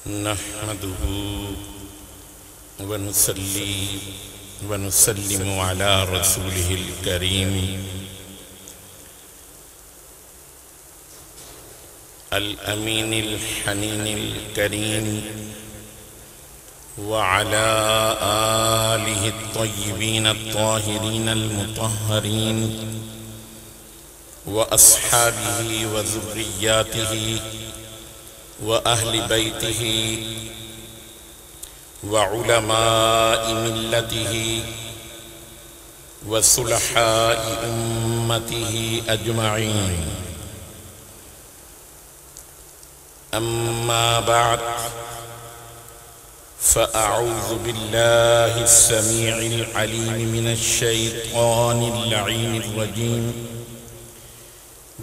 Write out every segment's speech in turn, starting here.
نحمده ونصلي ونسلم على رسوله الكريم الأمين الحنين الكريم وعلى آله الطيبين الطاهرين المطهرين وأصحابه وذرياته وأهل بيته وعلماء ملته وصلحاء أمته أجمعين. أما بعد، فأعوذ بالله السميع العليم من الشيطان اللعين الرجيم.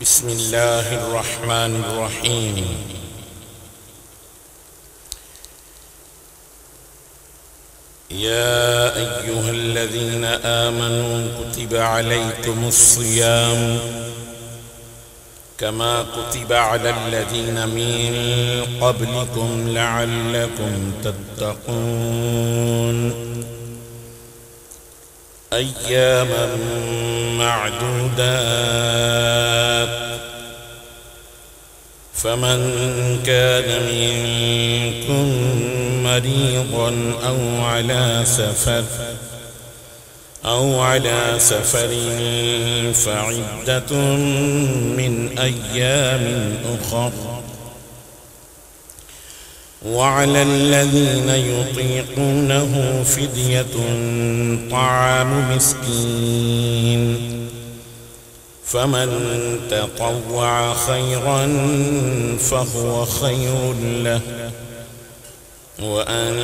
بسم الله الرحمن الرحيم. يا أيها الذين آمنوا كتب عليكم الصيام كما كتب على الذين من قبلكم لعلكم تتقون أياما معدودات. فمن كان منكم مريضا أو على سفر فعدة من أيام أخر. وعلى الذين يطيقونه فدية طعام مسكين، فمن تطوع خيرا فهو خير له، وأن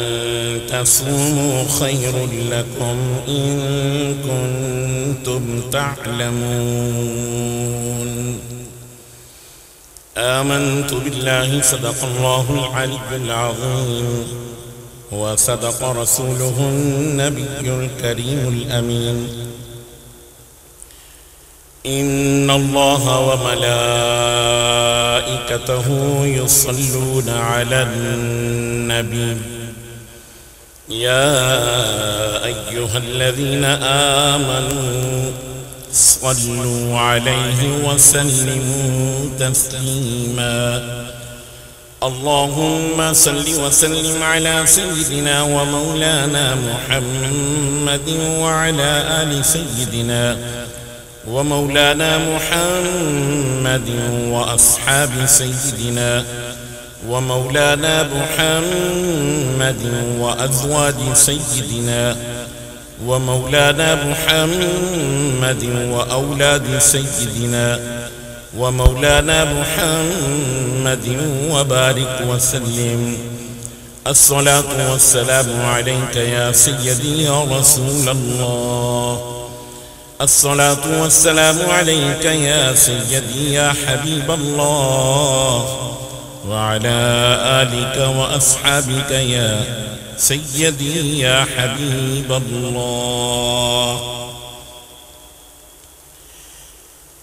تصوموا خير لكم إن كنتم تعلمون. آمنت بالله، صدق الله العلي العظيم، وصدق رسوله النبي الكريم الأمين. إن الله وملائكته يصلون على النبي يا أيها الذين آمنوا صلوا عليه وسلموا تسليما. اللهم صل وسلم على سيدنا ومولانا محمد وعلى آل سيدنا ومولانا محمد وأصحاب سيدنا ومولانا محمد وأزواج سيدنا ومولانا محمد وأولاد سيدنا ومولانا محمد وبارك وسلم. الصلاة والسلام عليك يا سيدي يا رسول الله. الصلاة والسلام عليك يا سيدي يا حبيب الله، وعلى آلك وأصحابك يا سيدي يا حبيب الله.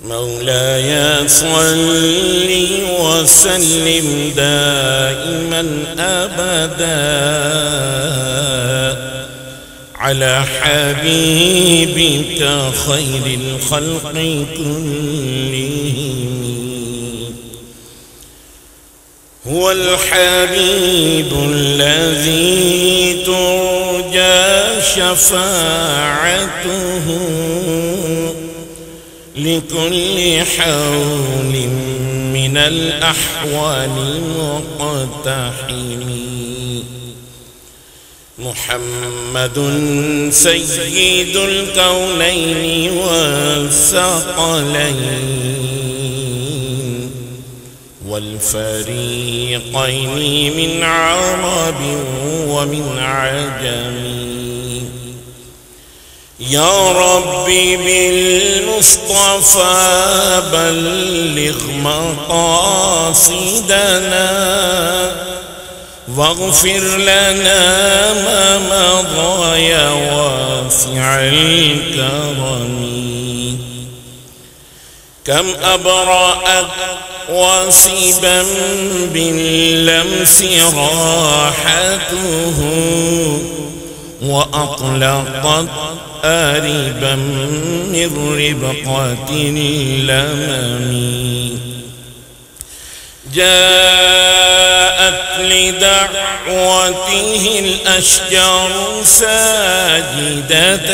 مولاي صل وسلم دائما أبدا على حبيبك خير الخلق كلهم. هو الحبيب الذي ترجى شفاعته لكل حول من الأحوال مقتحم. محمد سيد الكونين والثقلين والفريقين من عرب ومن عجم. يا ربي بالمصطفى بلغ مقاصدنا واغفر لنا ما مضى يا واسع الكرم. كم أبرأت واسبا باللمس راحته وأطلقت آربا من ربقة اللمم جاءت لدعوته الأشجار ساجدة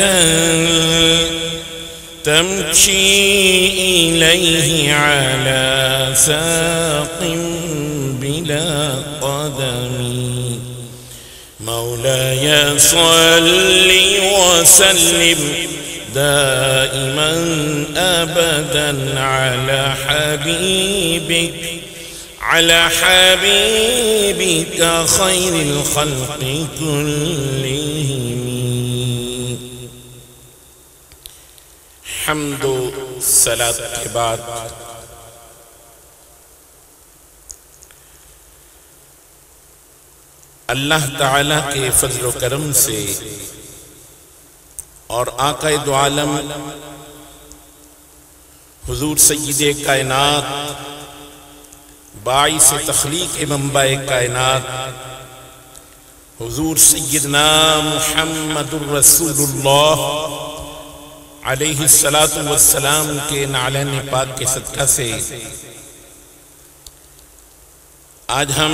تمشي إليه على ساق بلا قدم مولاي صل وسلم دائما أبدا على حبيبك خير الخلق كلهم. حمد و صلاۃ کے بعد اللہ تعالیٰ کے فضل و کرم سے اور آقا دو عالم حضور سید کائنات باعث تخلیق منبع کائنات حضور سیدنا محمد الرسول اللہ علیہ السلام کے نعلین پاک کے صدقہ سے آج ہم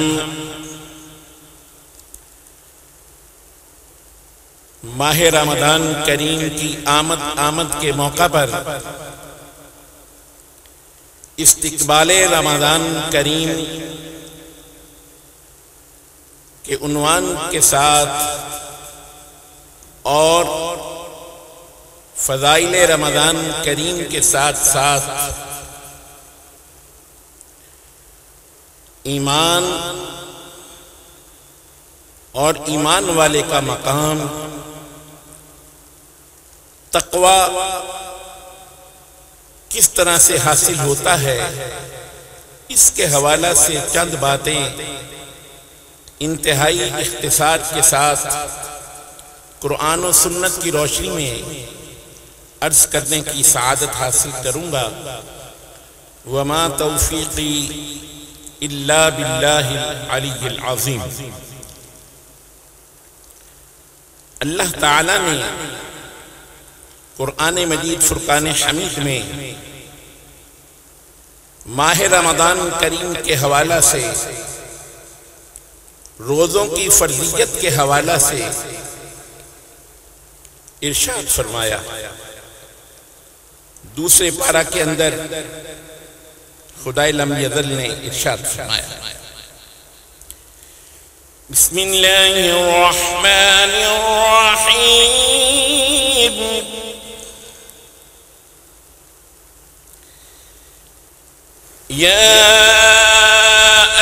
ماہ رمضان کریم کی آمد کے موقع پر استقبال رمضان کریم کے عنوان کے ساتھ اور فضائل رمضان کریم کے ساتھ ساتھ ایمان اور ایمان والے کا مقام تقوی کس طرح سے حاصل ہوتا ہے اس کے حوالہ سے چند باتیں انتہائی اختصار کے ساتھ قرآن و سنت کی روشنی میں عرض کرنے کی سعادت حاصل کروں گا. وما توفیقی الا باللہ العلی العظیم. اللہ تعالیٰ نے قرآن مجید فرقان حمید میں ماہ رمضان کریم کے حوالہ سے روزوں کی فرضیت کے حوالہ سے ارشاد فرمایا. دوسرے پارہ کے اندر خدائے لم یزل نے ارشاد فرمایا بسم اللہ الرحمن الرحیم یا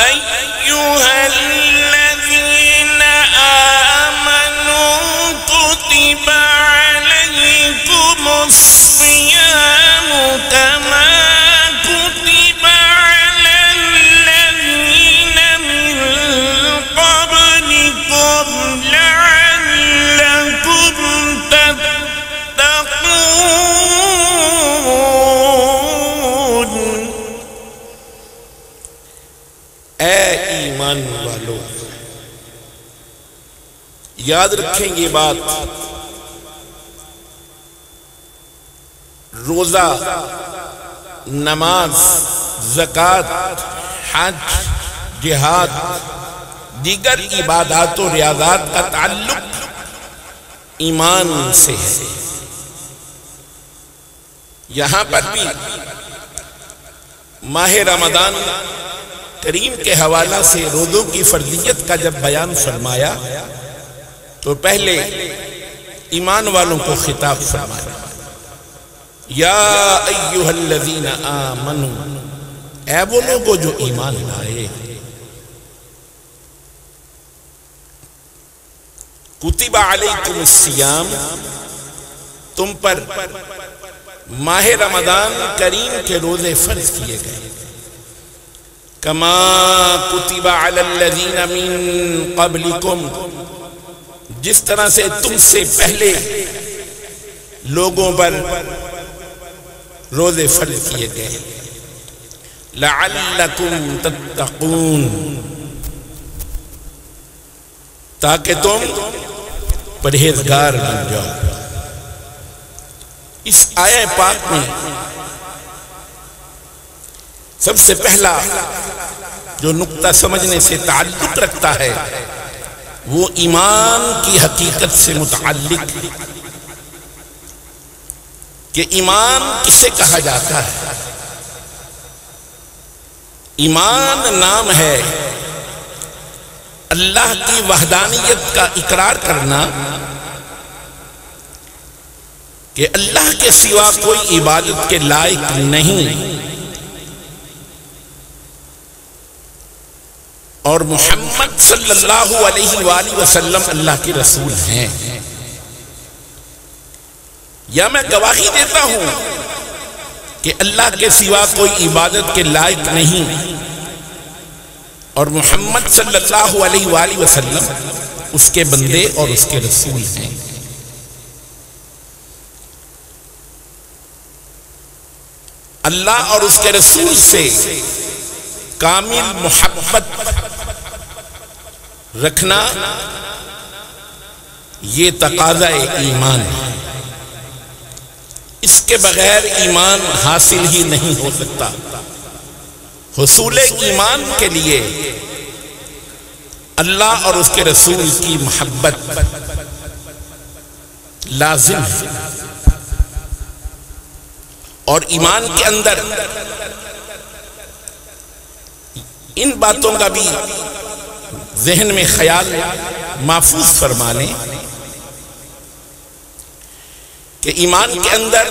ایہا الذین آمنوا کتب علیکم الصیام کما کتب علی الذین من قبلکم لعلکم تتقون. اے ایمان والو یاد رکھیں یہ بات، روزہ، نماز، زکوٰۃ، حج، جہاد، دیگر عبادات و ریاضات کا تعلق ایمان سے ہے. یہاں پر بھی ماہ رمضان کریم کے حوالہ سے روزوں کی فرضیت کا جب بیان فرمایا تو پہلے ایمان والوں کو خطاب فرمایا. یا ایہا الذین آمنوا، اے وہ لوگوں جو ایمان لائے، کتب علیکم الصیام، تم پر ماہ رمضان کریم کے روزے فرض کیے گئے، کما کتب علی الذین من قبلکم، جس طرح سے تم سے پہلے لوگوں پر روزے فرض کیے گئے لعلکم تتقون، تاکہ تم پرہیزگار بن جاؤ۔ اس آیہ پاک میں سب سے پہلا جو نقطہ سمجھنے سے تعلق رکھتا ہے وہ ایمان کی حقیقت سے متعلق کہ ایمان کسے کہا جاتا ہے۔ ایمان نام ہے اللہ کی وحدانیت کا اقرار کرنا کہ اللہ کے سوا کوئی عبادت کے لائق نہیں، اور محمد صلی اللہ علیہ وآلہ وسلم اللہ کے رسول ہیں۔ یا میں گواہی دیتا ہوں کہ اللہ کے سوا کوئی عبادت کے لائق نہیں اور محمد صلی اللہ علیہ وآلہ وسلم اس کے بندے اور اس کے رسول ہیں۔ اللہ اور اس کے رسول سے کامل محبت رکھنا یہ تقاضا ایمان ہے، اس کے بغیر ایمان حاصل ہی نہیں ہو سکتا۔ حصول ایمان کے لیے اللہ اور اس کے رسول کی محبت لازم ہے، اور ایمان کے اندر ان باتوں کا بھی ذہن میں خیال محفوظ فرما لیں کہ ایمان کے اندر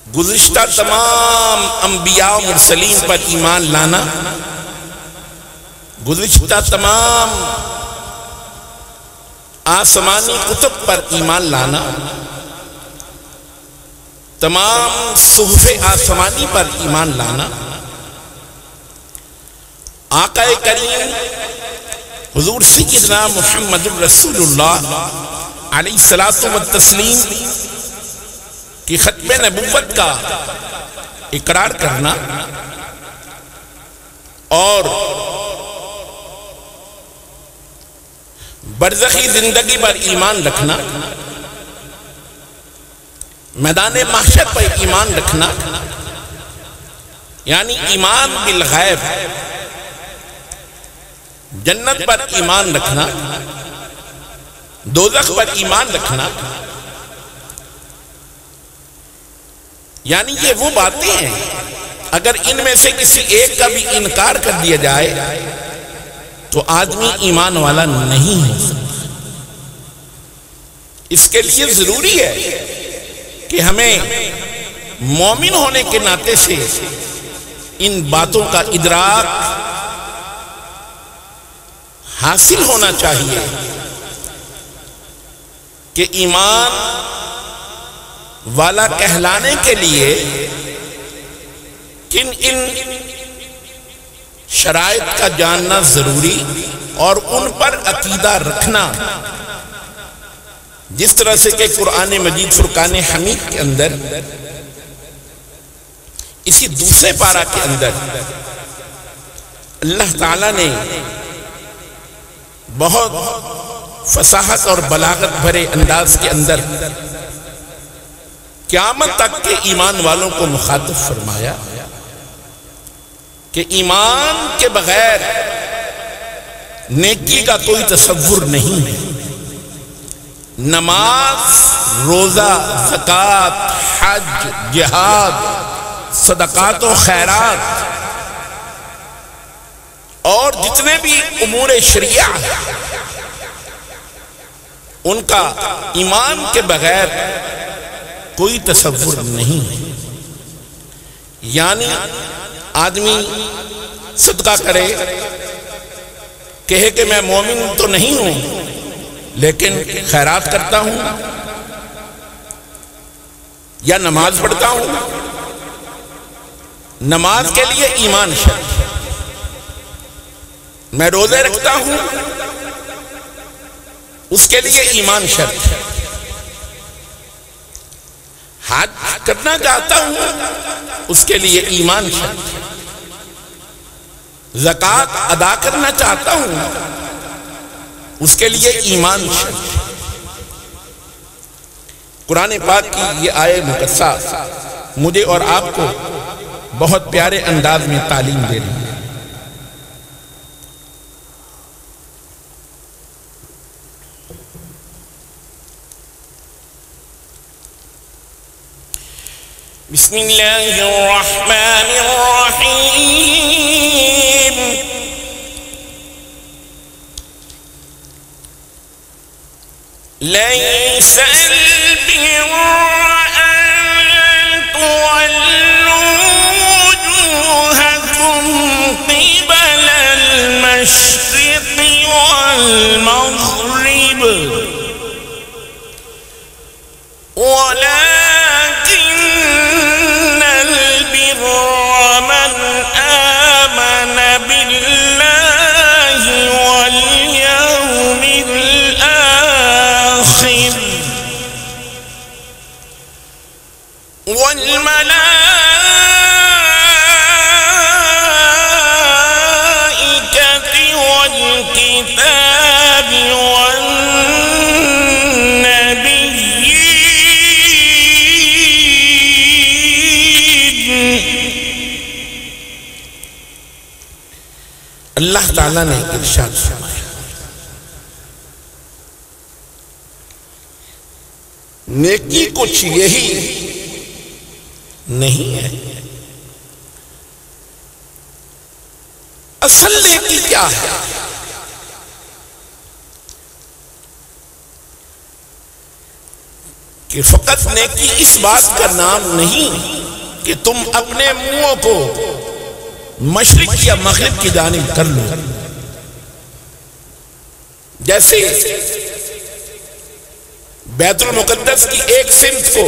گزشتہ تمام انبیاء و مرسلین پر ایمان لانا، گزشتہ تمام آسمانی کتب پر ایمان لانا، تمام صحف آسمانی پر ایمان لانا، آقا کریم حضور سیدنا محمد رسول اللہ علیہ الصلوۃ والتسلیم کی ختم نبوت کا اقرار کرنا اور برزخی زندگی پر ایمان رکھنا، میدان محشر پر ایمان رکھنا، یعنی ایمان بالغیب، جنت پر ایمان رکھنا، دوزخ پر ایمان رکھنا، یعنی یہ وہ باتیں ہیں اگر ان میں سے کسی ایک کا بھی انکار کر دیا جائے تو آدمی ایمان والا نہیں ہے۔ اس کے لیے ضروری ہے کہ ہمیں مومن ہونے کے ناطے سے ان باتوں کا ادراک حاصل ہونا چاہیے کہ ایمان والا کہلانے کے لیے کن ان شرائط کا جاننا ضروری اور ان پر عقیدہ رکھنا، جس طرح سے کہ قرآن مجید فرقان حمید کے اندر اسی دوسرے پارہ کے اندر اللہ تعالیٰ نے بہت فصاحت اور بلاغت بھرے انداز کے اندر قیامت تک کے ایمان والوں کو مخاطب فرمایا کہ ایمان کے بغیر نیکی کا کوئی تصور نہیں ہے۔ نماز، روزہ، زکوٰۃ، حج، جہاد، صدقات و خیرات اور جتنے بھی امور شریعہ ان کا ایمان کے بغیر کوئی تصور نہیں ہے۔ یعنی آدمی صدقہ کرے، کہے کہ میں مومن تو نہیں ہوں لیکن خیرات کرتا ہوں یا نماز پڑھتا ہوں۔ نماز کے لیے ایمان شرط ہے، میں روزے رکھتا ہوں اس کے لیے ایمان شرط ہے، حج کرنا چاہتا ہوں اس کے لیے ایمان شرط ہے، زکوٰۃ ادا کرنا چاہتا ہوں اس کے لیے ایمان شرط ہے۔ قرآن پاک کی یہ آیت مقدسہ مجھے اور آپ کو بہت پیارے انداز میں تعلیم دے رہی ہے۔ بسم اللہ الرحمن الرحیم لیس البر ان تولوا وجوہکم قبل المشرق والمغرب والملائكة والكتاب والنبيين۔ اللہ تعالیٰ نے ارشاد فرمایا، نیکی کچھ یہی نہیں ہے۔ اصل نیکی کیا ہے؟ کہ فقط نیکی اس بات کا نام نہیں کہ تم اپنے منہوں کو مشرق یا مغرب کی جانب کر لو، جیسے بیت المقدس کی ایک سمت کو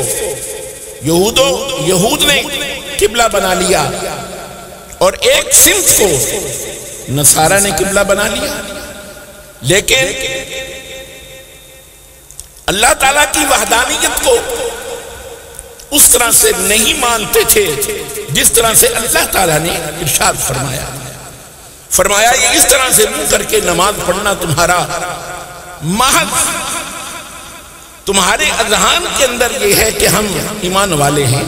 یہود نے قبلہ بنا لیا اور ایک سمت کو نصارہ نے قبلہ بنا لیا، لیکن اللہ تعالیٰ کی وحدانیت کو اس طرح سے نہیں مانتے تھے جس طرح سے اللہ تعالیٰ نے ارشاد فرمایا یہ اس طرح سے منہ کر کے نماز پڑھنا تمہارا محض تمہارے اذہان کے اندر یہ ہے کہ ہم ایمان والے ہیں،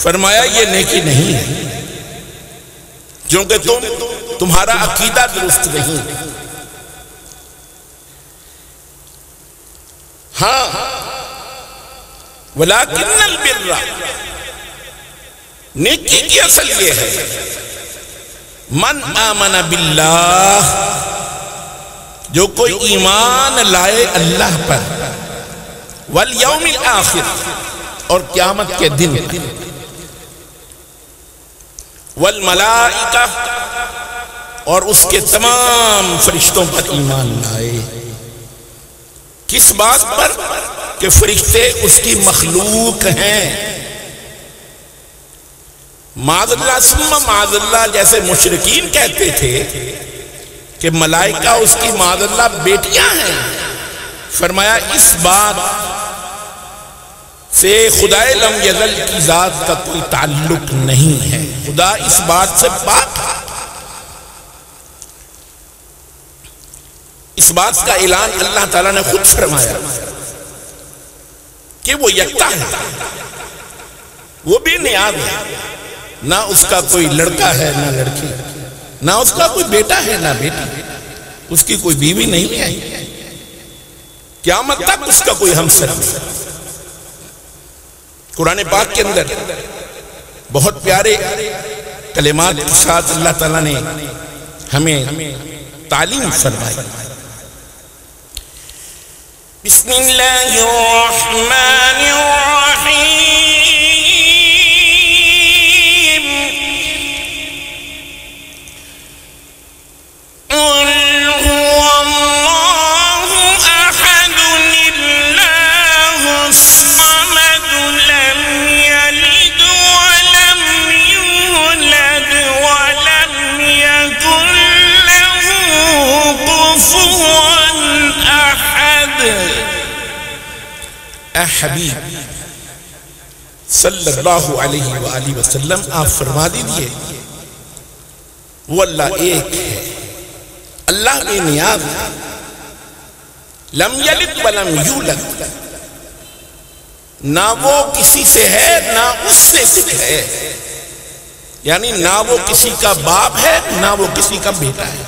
فرمایا یہ نیکی نہیں ہے، کیونکہ تمہارا عقیدہ درست نہیں۔ ہاں ولیکن البر، نیکی کی اصل یہ ہے من آمن باللہ، جو کوئی ایمان لائے اللہ پر، والیوم الآخر، اور قیامت کے دن پر، والملائکہ، اور اس کے تمام فرشتوں پر ایمان لائے۔ کس بات پر؟ کہ فرشتے اس کی مخلوق ہیں۔ معاذ اللہ ثم معاذ اللہ، جیسے مشرکین کہتے تھے کہ ملائکہ اس کی معاذ اللہ بیٹیاں ہیں، فرمایا اس بات سے خدا لم یزل کی ذات کا کوئی تعلق نہیں ہے، خدا اس بات سے پاک ہے۔ اس بات کا اعلان اللہ تعالیٰ نے خود فرمایا کہ وہ یکتا ہے، وہ بے نیاز ہے، نہ اس کا کوئی لڑکا ہے نہ لڑکی، نہ اس کا کوئی بیٹا ہے نہ بیٹی، اس کی کوئی بیوی نہیں ہے، قیامت تک اس کا کوئی ہمسر نہیں۔ قرآن پاک کے اندر بہت پیارے کلمات کے ساتھ اللہ تعالیٰ نے ہمیں تعلیم فرمائی۔ بسم اللہ الرحمن الرحیم قل هو اللہ احد اللہ الصمد لم یلد ولم یولد ولم یکن له کفوا احد۔ اے حبیب، صلی اللہ علیہ وآلہ وسلم آپ فرما دیجئے وہ اللہ ایک ہے، اللہ بے نیاز ہے، لم یلد ولم یولد، نہ وہ کسی سے ہے نہ اس سے کچھ ہے، یعنی نہ وہ کسی کا باپ ہے نہ وہ کسی کا بیٹا ہے،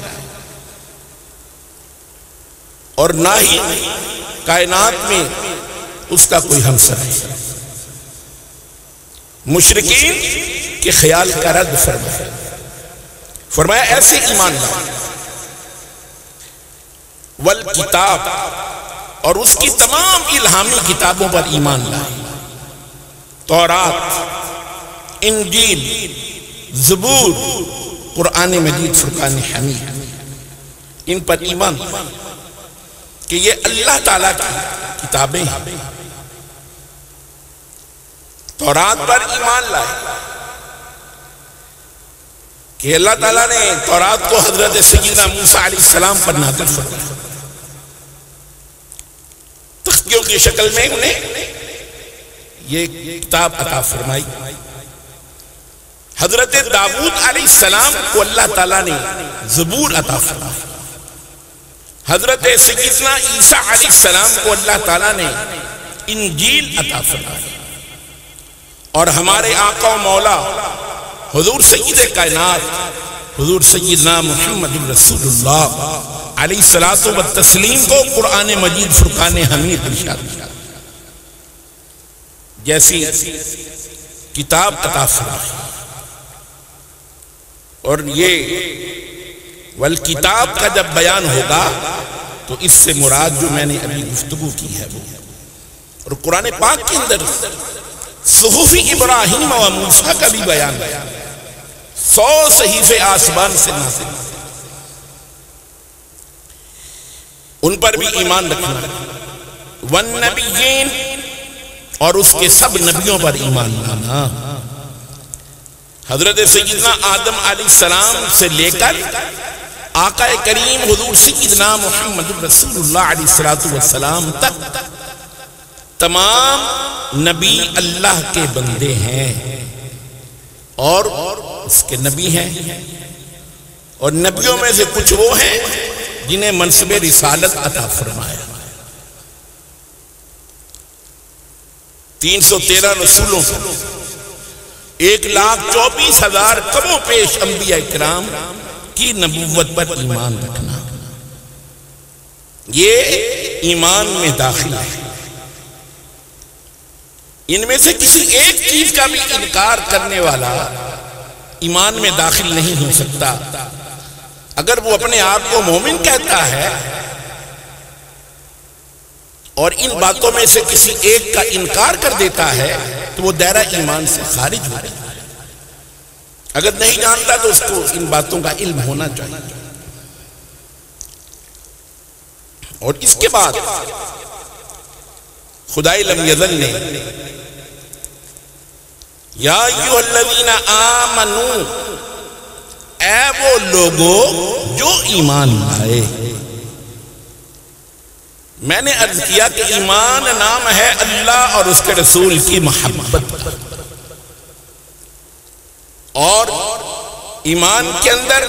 اور نہ ہی کائنات میں اس کا کوئی ہمسر ہے۔ مشرکین کے خیال کا رد فرمایا ایسے ایمان لائے، والکتاب، اور اس کی تمام الہامی کتابوں پر ایمان لائے، تورات، انجیل، زبور، قرآن مجید، فرقان حمید، ان پر ایمان لائے کہ یہ اللہ تعالیٰ کی کتابیں ہیں۔ تورات پر ایمان لائے کہ اللہ تعالیٰ نے تورات کو حضرت سیدنا موسیٰ علیہ السلام پر نازل فرمایا، تختیوں کی شکل میں انہیں یہ کتاب عطا فرمائی۔ حضرت داؤد علیہ السلام کو اللہ تعالیٰ نے زبور عطا فرمائی، حضرت سیدنا عیسیٰ علیہ السلام کو اللہ تعالیٰ نے انجیل عطا فرمائی، اور ہمارے آقا و مولا حضور سید کائنات حضور سیدنا محمد رسول اللہ علیہ الصلوۃ والتسلیم کو قرآن مجید فرقان حمید ارشاد جیسی کتاب عطا فرمائی۔ اور یہ والکتاب کا جب بیان ہوگا تو اس سے مراد جو میں نے ابھی گفتگو کی ہے وہ، اور قرآن پاک کے اندر صحف ابراہیم و موسیٰ کا بھی بیان ہے، 100 صحیفے آسمان سے نازل، ان پر بھی ایمان رکھنا، والنبیین، اور اس کے سب نبیوں پر ایمان لانا، حضرت سیدنا آدم علیہ السلام سے لے کر آقا کریم حضور سیدنا محمد رسول اللہ علیہ السلام تک تمام نبی اللہ کے بندے ہیں اور اس کے نبی ہیں، اور نبیوں میں سے کچھ وہ ہیں جنہیں منصب رسالت عطا فرمایا۔ 313 رسولوں کو 1,24,000 کم و پیش انبیاء کرام کی نبوت پر ایمان رکھنا، یہ ایمان میں داخل ہے۔ ان میں سے کسی ایک چیز کا بھی انکار کرنے والا ایمان میں داخل نہیں ہو سکتا۔ اگر وہ اپنے آپ کو مومن کہتا ہے اور ان باتوں میں سے کسی ایک کا انکار کر دیتا ہے تو وہ دائرہ ایمان سے خارج ہو جاتا ہے۔ اگر نہیں جانتا تو اس کو ان باتوں کا علم ہونا چاہیے۔ اور اس کے بعد خدائے لم یزل نے یا ایھا الذین آمنو، اے وہ لوگو جو ایمان لائے۔ میں نے عرض کیا کہ ایمان نام ہے اللہ اور اس کے رسول کی محبت کا، اور ایمان کے اندر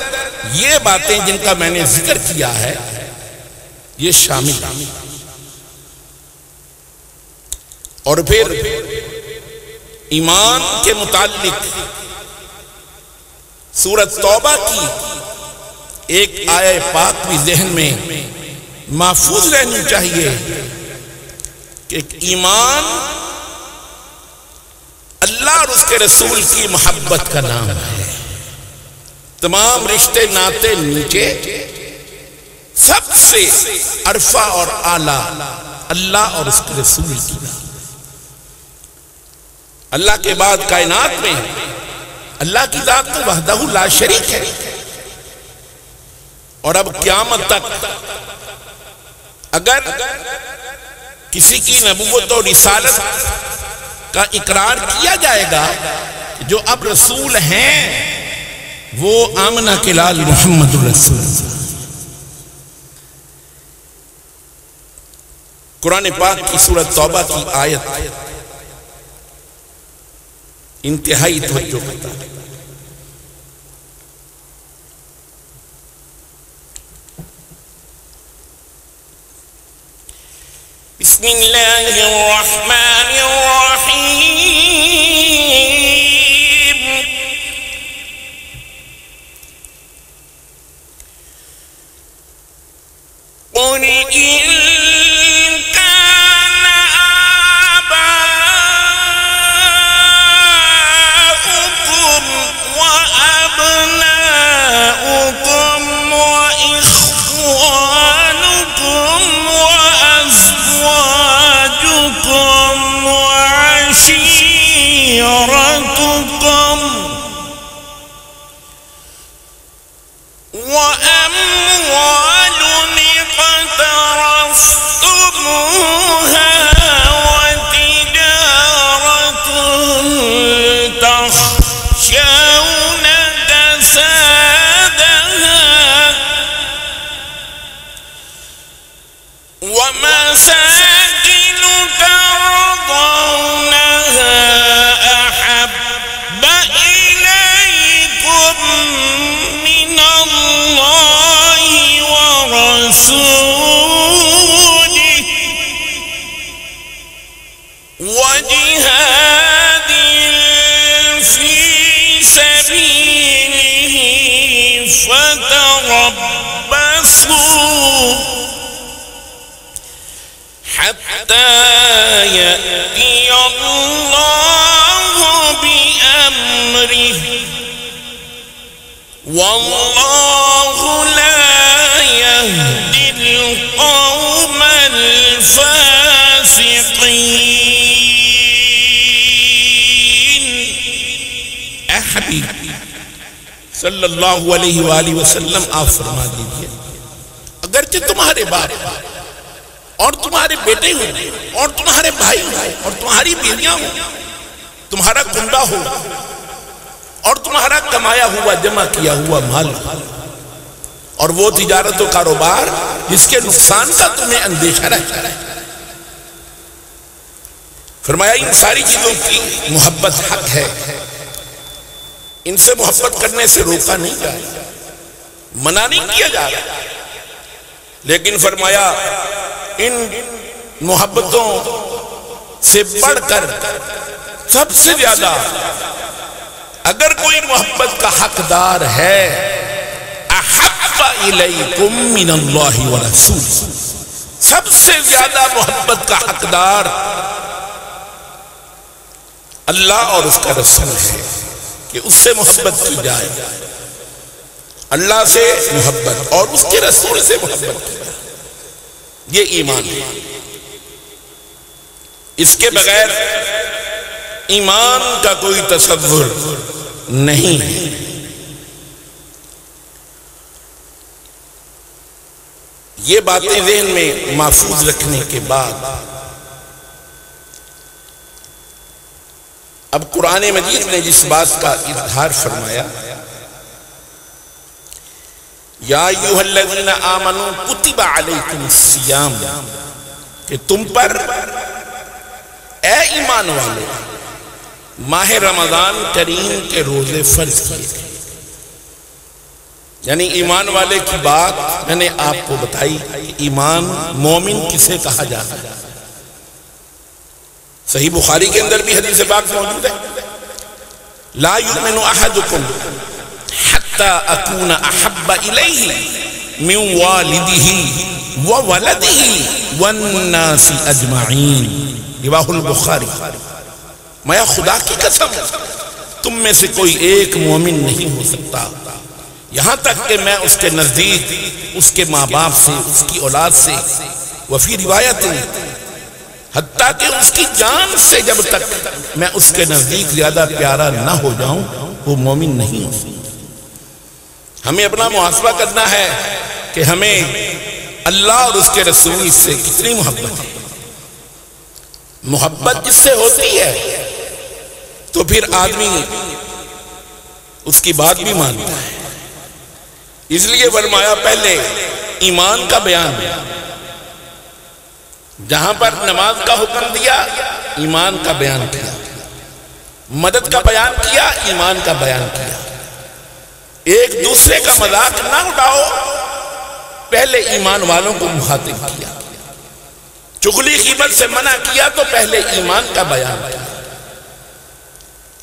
یہ باتیں جن کا میں نے ذکر کیا ہے یہ شامل ہیں۔ اور پھر ایمان کے متعلق سورۃ توبہ کی ایک آیہ پاک بھی ذہن میں محفوظ رہنی چاہیے کہ ایمان اللہ اور اس کے رسول کی محبت کا نام ہے۔ تمام رشتے ناتے نیچے سب سے عرفہ اور اعلیٰ اللہ اور اس کے رسول کی نام۔ اللہ کے بعد کائنات میں اللہ کی ذات تو وحدہ لا شریک ہے، اور اب قیامت تک اگر کسی کی نبوت اور رسالت کا اقرار کیا جائے گا جو اب رسول ہیں وہ آمنہ کے لال محمد الرسول۔ قرآن پاک کی سورۃ توبہ کی آیت انتہائی توجہ کرتا ہے۔ بسم اللہ الرحمن الرحیم قل ان كان آباؤكم وأبناؤكم وإخوانكم وأزواجكم وعشيرتكم وأموال اقترفتموها وتجارة تخشون كسادها ومساكن ترضونها أحب إليكم من الله ورسوله وجهاد في سبيله فتربصوا حتى يأتي الله بأمره والله لا يهدي القوم الفاسقين۔ اے حبیب صلی اللہ علیہ وآلہ وسلم آپ فرما دیجئے اگرچہ تمہارے باپ اور تمہارے بیٹے ہوں اور تمہارے بھائی ہوں اور تمہاری بیویاں ہوں، تمہارا کنبہ ہو اور تمہارا کمایا ہوا جمع کیا ہوا مال اور وہ تجارت و کاروبار جس کے نقصان کا تمہیں اندیشہ رہتا ہے، فرمایا ان ساری چیزوں کی محبت حق ہے، ان سے محبت کرنے سے روکا نہیں جا رہا، منع نہیں کیا جا رہا، لیکن فرمایا ان محبتوں سے بڑھ کر سب سے زیادہ اگر کوئی محبت کا حقدار ہے احب الیکم من اللہ ورسول، سب سے زیادہ محبت کا حقدار اللہ اور اس کا رسول ہے کہ اس سے محبت کی جائے، اللہ سے محبت اور اس کے رسول سے محبت کی جائے، یہ ایمان ہے۔ اس کے بغیر ایمان کا کوئی تصور نہیں ہے۔ یہ باتیں ذہن میں محفوظ رکھنے کے بعد اب قرآن مجید نے جس بات کا اظہار فرمایا، یا ایھا الذین آمنوا کتب علیکم الصیام، کہ تم پر اے ایمان والے ماہ رمضان کریم کے روزے فرض کیے گئے، یعنی ایمان والے کی بات میں نے آپ کو بتائی کہ ایمان مومن کسے کہا جاتا ہے۔ صحیح بخاری کے اندر بھی حدیث پاک موجود ہے، لا یؤمن احدکم حتی اکون احب الیہ من والدہ وولدہ والناس اجمعین، رواہ البخاری۔ میں خدا کی قسم تم میں سے کوئی ایک مومن نہیں ہو سکتا یہاں تک کہ میں اس کے نزدیک اس کے ماں باپ سے، اس کی اولاد سے، وفی روایت حتیٰ کہ اس کی جان سے جب تک میں اس کے نزدیک زیادہ پیارا نہ ہو جاؤں وہ مومن نہیں ہو سکتا۔ ہمیں اپنا محاسبہ کرنا ہے کہ ہمیں اللہ اور اس کے رسول سے کتنی محبت ہے۔ محبت جس سے ہوتی ہے تو پھر آدمی اس کی بات بھی مانتا ہے، اس لیے فرمایا پہلے ایمان کا بیان ہے، جہاں پر نماز کا حکم دیا ایمان کا بیان کیا، مدد کا بیان کیا، ایمان کا بیان کیا۔ ایک دوسرے کا مذاق نہ اڑاؤ، پہلے ایمان والوں کو مخاطب کیا۔ چغلی غیبت سے منع کیا تو پہلے ایمان کا بیان کیا۔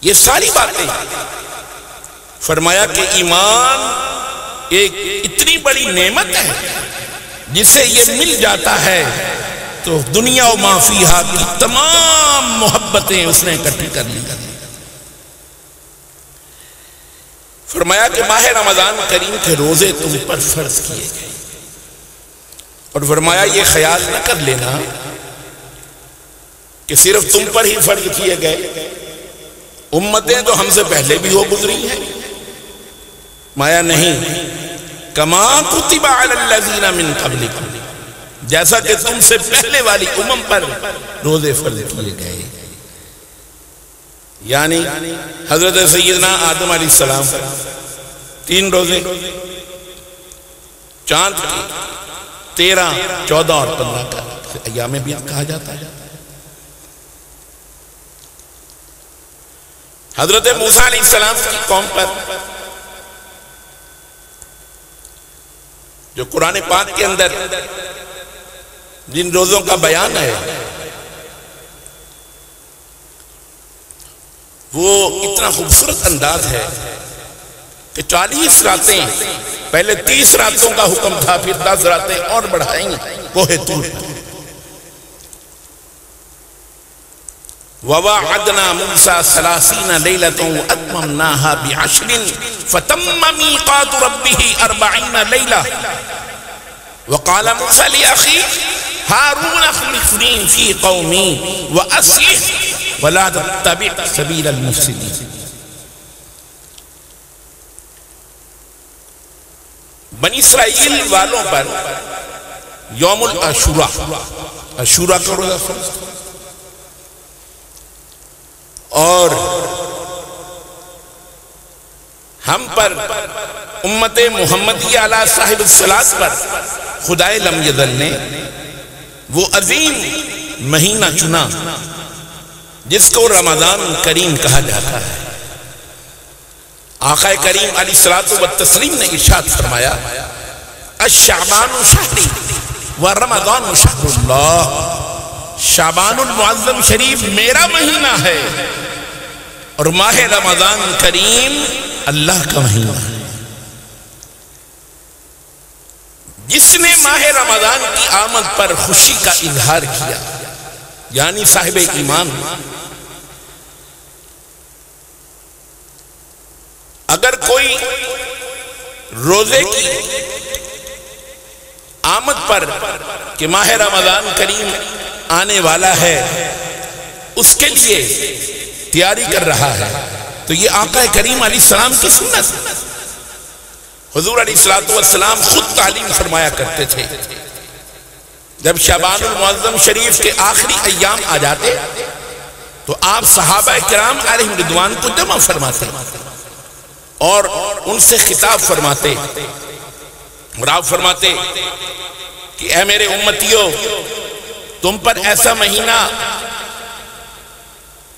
یہ ساری باتیں فرمایا کہ ایمان ایک اتنی بڑی نعمت ہے جسے یہ مل جاتا ہے تو دنیا و ما فیہا کی تمام محبتیں اس نے اکٹھی کر لی۔ فرمایا کہ ماہ رمضان کریم کے روزے تم پر فرض کیے گئے، اور فرمایا یہ خیال نہ کر لینا کہ صرف تم پر ہی فرض کیے گئے، امتیں تو ہم سے پہلے بھی ہو گزری ہیں۔ مایا نہیں، کما کتب علی الذین من قبلکم، جیسا کہ تم سے پہلے والی امم پر روزے فرض کیے گئے۔ یعنی حضرت سیدنا آدم علیہ السلام 3 روزے، چاند کی 13، 14 اور 15 کا ایام بیض کہا جاتا ہے۔ حضرت موسیٰ علیہ السلام کی قوم پر جو قرآن پاک کے اندر جن روزوں کا بیان ہے وہ اتنا خوبصورت انداز ہے کہ 40 راتیں، پہلے 30 راتوں کا حکم تھا، پھر 10 راتیں اور بڑھائیں کوہ طور پر۔ وَوَعَدْنَا مُوسَىٰ 30 لَيْلَةً وَأَتْمَمْنَاهَا ب10 فَتَمَّ مِيقَاتُ رَبِّهِ 40 لَيْلَةً وَقَالَ مُوسَىٰ لِأَخِيهِ هَارُونَ اخْلِفْنِي فِي قَوْمِي وَأَصْلِحْ وَلَا تَتَّبِعْ سَبِيلَ الْمُفْسِدِينَ۔ بنی اسرائیل والوں پر یوم العاشوراء، عاشوراء کا روزہ فرض، اور ہم پر امت محمدیہ علی صاحب الصلاۃ پر خدائے لم یزل نے وہ عظیم مہینہ چنا جس کو رمضان کریم کہا جاتا ہے۔ آقا کریم علیہ الصلاۃ والتسلیم نے ارشاد فرمایا، الشعبان شہری ورمضان شہر اللہ، شعبان المعظم شریف میرا مہینہ ہے اور ماہ رمضان کریم اللہ کا مہینہ ہے۔ جس نے ماہ رمضان کی آمد پر خوشی کا اظہار کیا، یعنی صاحب ایمان، اگر کوئی روزے کی آمد پر کہ ماہ رمضان کریم آنے والا ہے اس کے لیے تیاری کر رہا ہے تو یہ آقا کریم علیہ السلام کی سنت ہے۔ حضور علیہ السلام خود تعلیم فرمایا کرتے تھے، جب شعبان المعظم شریف کے آخری ایام آ جاتے تو آپ صحابہ کرام علیہم رضوان کو جمع فرماتے اور ان سے خطاب فرماتے، اور آپ فرماتے کہ اے میرے امتیوں، تم پر ایسا مہینہ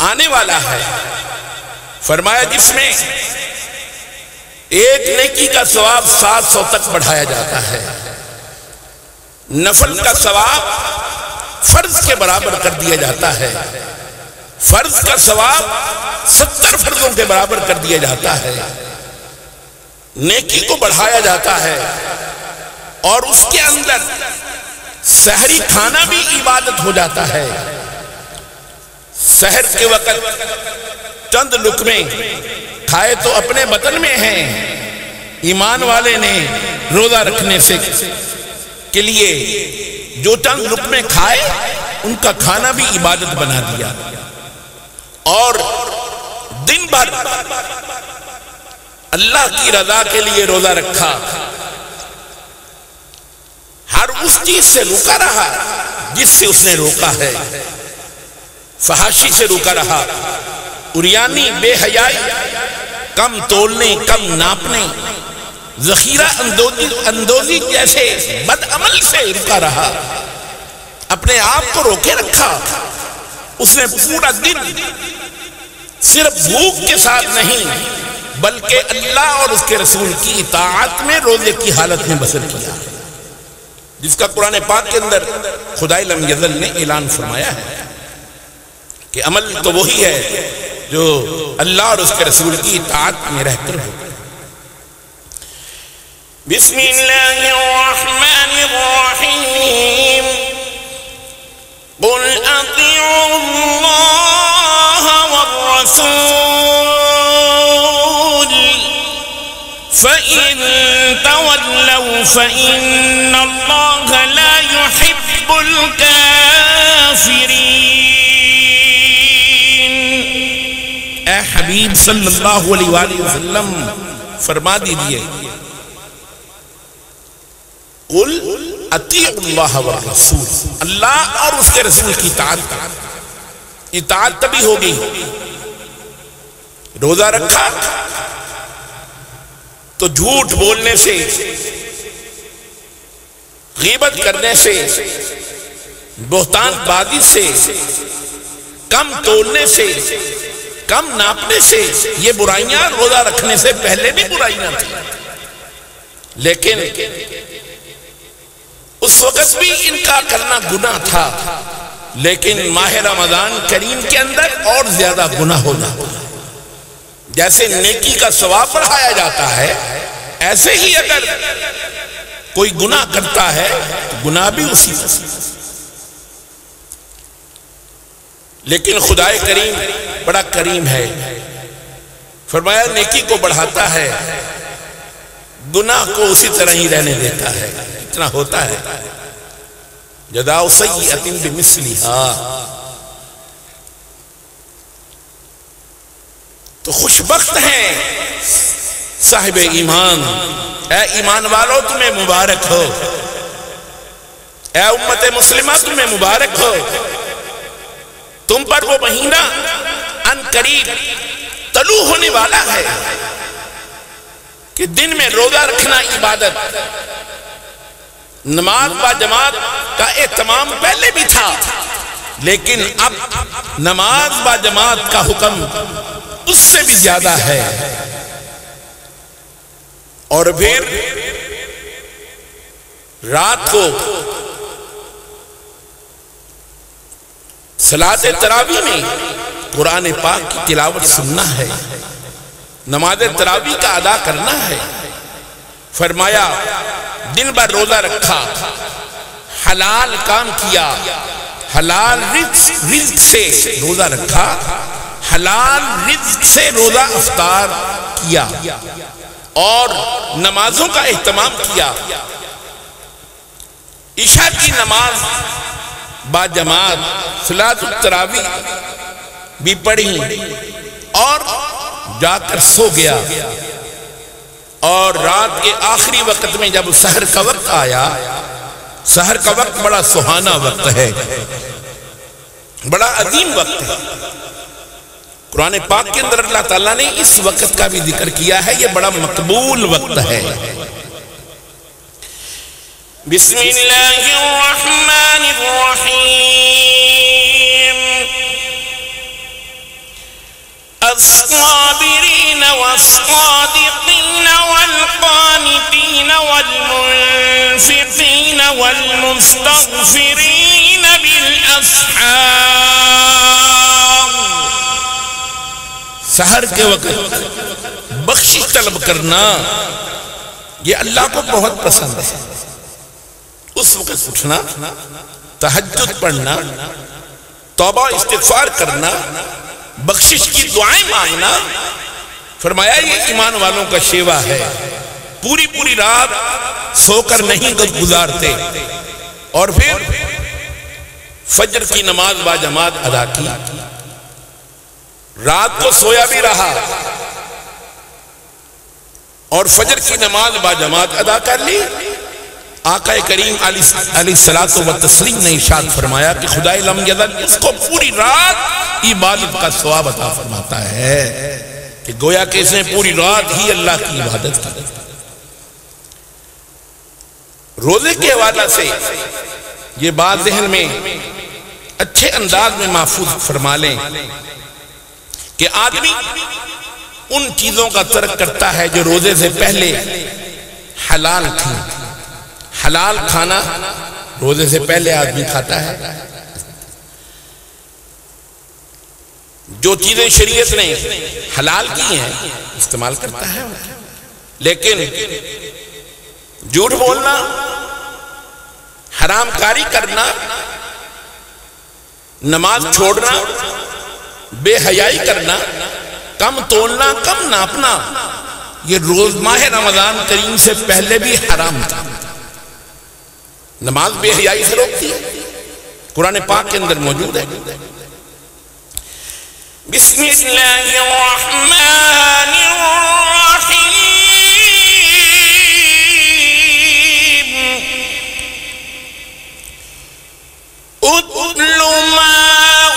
آنے والا ہے، فرمایا جس میں ایک نیکی کا ثواب 700 تک بڑھایا جاتا ہے، نفل کا ثواب فرض کے برابر کر دیا جاتا ہے، فرض کا ثواب 70 فرضوں کے برابر کر دیا جاتا ہے، نیکی کو بڑھایا جاتا ہے، اور اس کے اندر سحری کھانا بھی عبادت ہو جاتا ہے۔ سحر کے وقت چند لقمے کھائے تو اپنے بطن میں ہیں، ایمان والے نے روزہ رکھنے سے کے لیے جو چند لقمے کھائے ان کا کھانا بھی عبادت بنا دیا، اور دن بھر اللہ کی رضا کے لیے روزہ رکھا، ہر اس چیز سے روکا رہا جس سے اس نے روکا ہے، فحاشی سے روکا رہا، عریانی، بے حیائی، کم تولنے، کم ناپنے، ذخیرہ اندوزی جیسے بد عمل سے روکا رہا، اپنے آپ کو روکے رکھا۔ اس نے پورا دن صرف بھوک کے ساتھ نہیں بلکہ اللہ اور اس کے رسول کی اطاعت میں روزے کی حالت میں بسر کیا، جس کا قرآن پاک کے اندر خدائے لم یزل نے اعلان فرمایا ہے کہ عمل تو وہی ہے جو اللہ اور اس کے رسول کی اطاعت میں رہ کر ہو۔ بسم اللہ الرحمن الرحیم قل اطیعوا اللہ والرسول فَإِن تَوَلَّوْا فَإِنَّ اللَّهَ لَا يُحِبُّ الْكَافِرِينَ۔ اے حبیب صلی اللہ علیہ وآلہ وسلم فرما دیجئے قل اطیعوا اللہ والرسول، اللہ اور اس کے رسول کی اطاعت کرو۔ اطاعت تبھی ہوگی، روزہ رکھا تو جھوٹ بولنے سے، غیبت کرنے سے، بہتان بازی سے، کم تولنے سے، کم ناپنے سے، یہ برائیاں روزہ رکھنے سے پہلے بھی برائیاں تھیں، لیکن اس وقت بھی ان کا کرنا گناہ تھا، لیکن ماہ رمضان کریم کے اندر اور زیادہ گناہ ہو جاتا ہے۔ جیسے نیکی کا ثواب بڑھایا جاتا ہے، ایسے ہی اگر کوئی گناہ کرتا ہے تو گناہ بھی اسی طرح۔ لیکن خدائے کریم بڑا کریم ہے، فرمایا نیکی کو بڑھاتا ہے، گناہ کو اسی طرح ہی رہنے دیتا ہے۔ اتنا ہوتا ہے جزاء سیئۃ بمثلھا۔ تو خوش بخت ہیں صاحب ایمان، اے ایمان والو تمہیں مبارک ہو، اے امت مسلمہ تمہیں مبارک ہو، تم پر وہ مہینہ ان قریب طلوع ہونے والا ہے کہ دن میں روزہ رکھنا عبادت، نماز با جماعت کا اہتمام پہلے بھی تھا، لیکن اب نماز با جماعت کا حکم اس سے بھی زیادہ ہے۔ اور پھر رات کو صلاۃ تراویح میں قرآن پاک کی تلاوت سننا ہے، نماز تراویح کا ادا کرنا ہے۔ فرمایا دن بھر روزہ رکھا، حلال کام کیا، حلال رزق سے روزہ رکھا، حلال رزق سے روزہ افطار کیا اور نمازوں کا اہتمام کیا۔ عشاء کی نماز با جماعت صلاۃ التراویح بھی پڑھی اور جا کر سو گیا، اور رات کے آخری وقت میں جب سحر کا وقت آیا، سحر کا وقت بڑا سہانا وقت ہے، بڑا عظیم وقت ہے۔ قرآن پاک کے اندر اللہ تعالیٰ نے اس وقت کا بھی ذکر کیا ہے، یہ بڑا مقبول وقت ہے۔ بسم اللہ الرحمن الرحیم الصابرین والصادقین والقانتین والمنفقین والمستغفرین بالاسحار۔ سحر کے وقت بخشش طلب کرنا یہ اللہ کو بہت پسند ہے۔ اس وقت اٹھنا، تہجد پڑھنا، توبہ استغفار کرنا، بخشش کی دعائیں مانگنا، فرمایا یہ ایمان والوں کا شیوا ہے۔ پوری پوری رات سو کر نہیں گزارتے، اور پھر فجر کی نماز با جماعت ادا کی، رات کو سویا بھی رہا اور فجر کی نماز با جماعت ادا کر لی۔ آقا کریم علیہ الصلوۃ والتسلیم نے ارشاد فرمایا کہ خدائے لم یزل اس کو پوری رات عبادت کا ثواب عطا فرماتا ہے، کہ گویا کہ اس نے پوری رات ہی اللہ کی عبادت کی۔ روزے کے حوالے سے یہ بات ذہن میں اچھے انداز میں محفوظ فرما لیں کہ آدمی ان چیزوں کا ترک کرتا ہے جو روزے سے پہلے حلال تھی. حلال کھانا روزے سے پہلے آدمی کھاتا ہے. جو چیزیں شریعت نے حلال کی ہیں استعمال کرتا ہے. لیکن جھوٹ بولنا، حرام کاری کرنا، نماز چھوڑنا، بے حیائی کرنا، کم تولنا، کم ناپنا، یہ روز ماہ رمضان کریم سے پہلے بھی حرام تھا. نماز بے حیائی سے روکتی ہے، قرآن پاک کے اندر موجود ہے. بسم اللہ الرحمن الرحیم اتل ما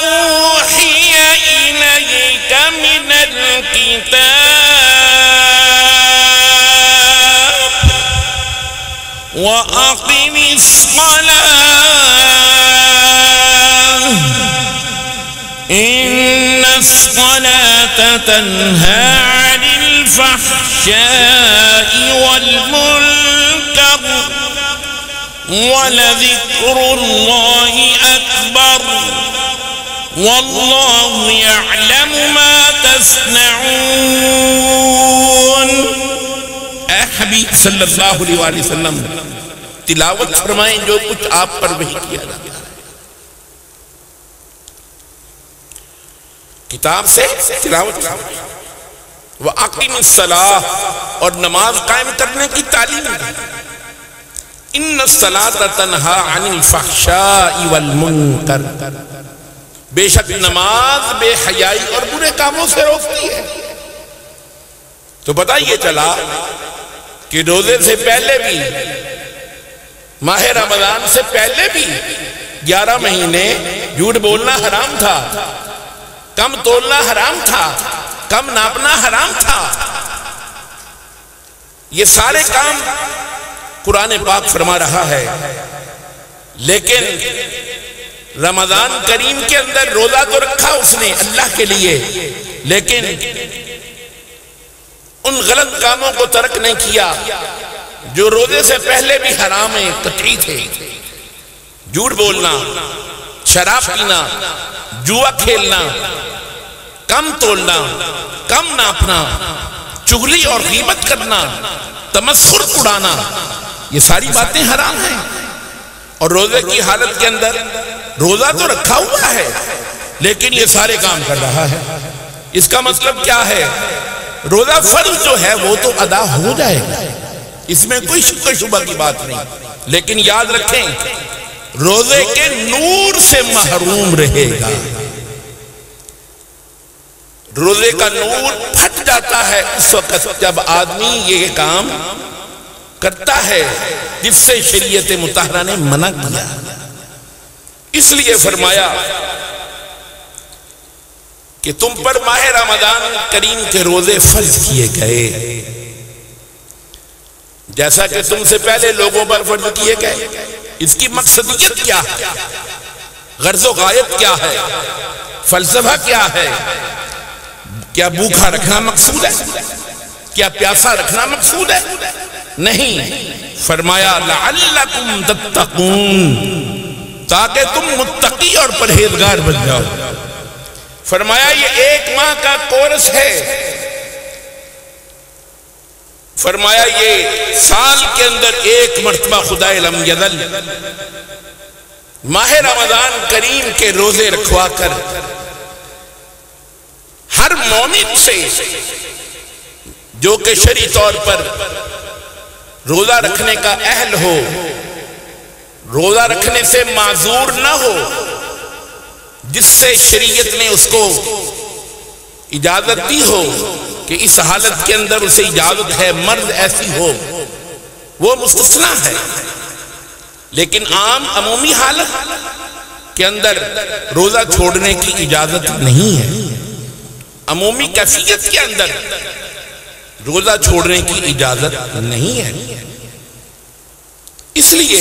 اوحی الیک من الکتاب واقم الصلاة ان الصلاة تنہى عن الفحشاء والمنکر ولذکر اللہ اکبر واللہ یعلم ما تصنعون. اے حبیب صلی اللہ علیہ وسلم تلاوت فرمائیں جو کچھ آپ پر وحی کیا جاتا ہے. کتاب سے تلاوت وَأَقِمِ الصَّلَاةَ اور نماز قائم کرنے کی تعلیم. إِنَّ الصَّلَاةَ تَنْهَا عَنِ الْفَحْشَاءِ وَالْمُنْكَرِ بے شک نماز بے حیائی اور برے کاموں سے روکتی ہے. تو پتہ یہ چلا کہ روزے سے پہلے بھی، ماہ رمضان سے پہلے بھی 11 مہینے جھوٹ بولنا حرام تھا، کم تولنا حرام تھا، کم ناپنا حرام تھا. یہ سارے کام قرآن پاک فرما رہا ہے. لیکن رمضان کریم کے اندر روزہ تو رکھا اس نے اللہ کے لیے، لیکن ان غلط کاموں کو ترک نہیں کیا جو روزے سے پہلے بھی حرام قطعی تھے. جھوٹ بولنا، شراب پینا، جوا کھیلنا، کم تولنا، کم ناپنا، چغلی اور غیبت کرنا، تمسخر اڑانا، یہ ساری باتیں حرام ہیں. اور روزے کی حالت کے اندر روزہ تو رکھا ہوا ہے لیکن یہ سارے کام کر رہا ہے. اس کا مطلب کیا ہے؟ روزہ فرض جو ہے وہ تو ادا ہو جائے گا، اس میں کوئی شک و شبہ کی بات نہیں. لیکن یاد رکھیں روزے کے نور سے محروم رہے گا. روزے کا نور پھٹ جاتا ہے اس وقت جب آدمی یہ کام کرتا ہے جس سے شریعت مطہرہ نے منع کیا. اس لیے فرمایا کہ تم پر ماہ رمضان کریم کے روزے فرض کیے گئے جیسا کہ تم سے پہلے لوگوں پر فرض کیے گئے. اس کی مقصدیت کیا ہے؟ غرض و غایت کیا ہے؟ فلسفہ کیا ہے؟ کیا بھوکا رکھنا مقصود ہے؟ کیا پیاسا رکھنا مقصود ہے؟ نہیں. فرمایا لعلکم تتقون، تاکہ تم متقی اور پرہیزگار بن جاؤ. فرمایا یہ 1 ماہ کا کورس ہے. فرمایا یہ سال کے اندر 1 مرتبہ خدائے لم یزل ماہ رمضان کریم کے روزے رکھوا کر ہر مومن سے جو کہ شرعی طور پر روزہ رکھنے کا اہل ہو، روزہ رکھنے سے معذور نہ ہو، جس سے شریعت نے اس کو اجازت دی ہو کہ اس حالت کے اندر اسے اجازت ہے، مرض ایسی ہو، وہ مستثنیٰ ہے. لیکن عام عمومی حالت کے اندر روزہ چھوڑنے کی اجازت نہیں ہے. عمومی کیفیت کے اندر روزہ چھوڑنے کی اجازت نہیں ہے. اس لیے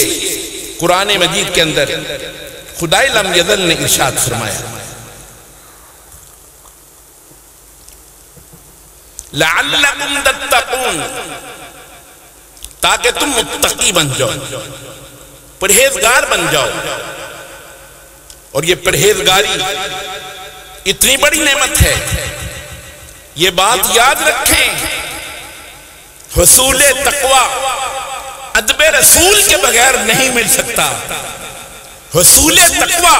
قرآن مجید کے اندر خدائے لم یزل نے ارشاد فرمایا لعلکم تتقون، تاکہ تم متقی بن جاؤ، پرہیزگار بن جاؤ۔ اور یہ پرہیزگاری اتنی بڑی نعمت ہے، یہ بات یاد رکھیں، حصول تقوی ادب رسول کے بغیر نہیں مل سکتا، حصول تقوی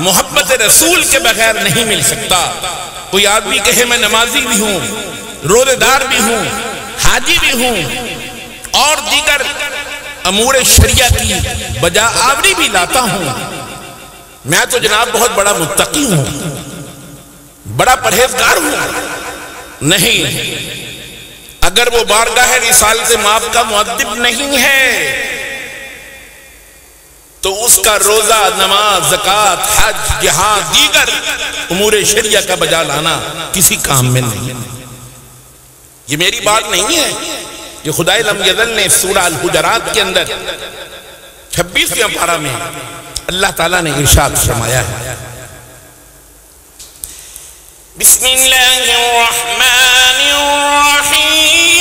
محبت رسول کے بغیر نہیں مل سکتا۔ کوئی آدمی کہے میں نمازی بھی ہوں، روزہ دار بھی ہوں، حاجی بھی ہوں، اور دیگر امور شریعہ کی بجا آوری بھی لاتا ہوں، میں تو جناب بہت بڑا متقی ہوں، بڑا پرہیزگار ہوں، نہیں، اگر وہ بارگاہ رسالت مآب کا مؤدب نہیں ہے تو اس کا روزہ، نماز، زکوٰۃ، حج، جہاد، دیگر امور شریعہ کا بجا لانا کسی کام میں نہیں۔ یہ میری بات نہیں ہے، یہ خدائے لم یزل نے سورہ الحجرات کے اندر 26ویں پارہ میں اللہ تعالیٰ نے ارشاد فرمایا ہے۔ بسم اللہ الرحمن الرحیم،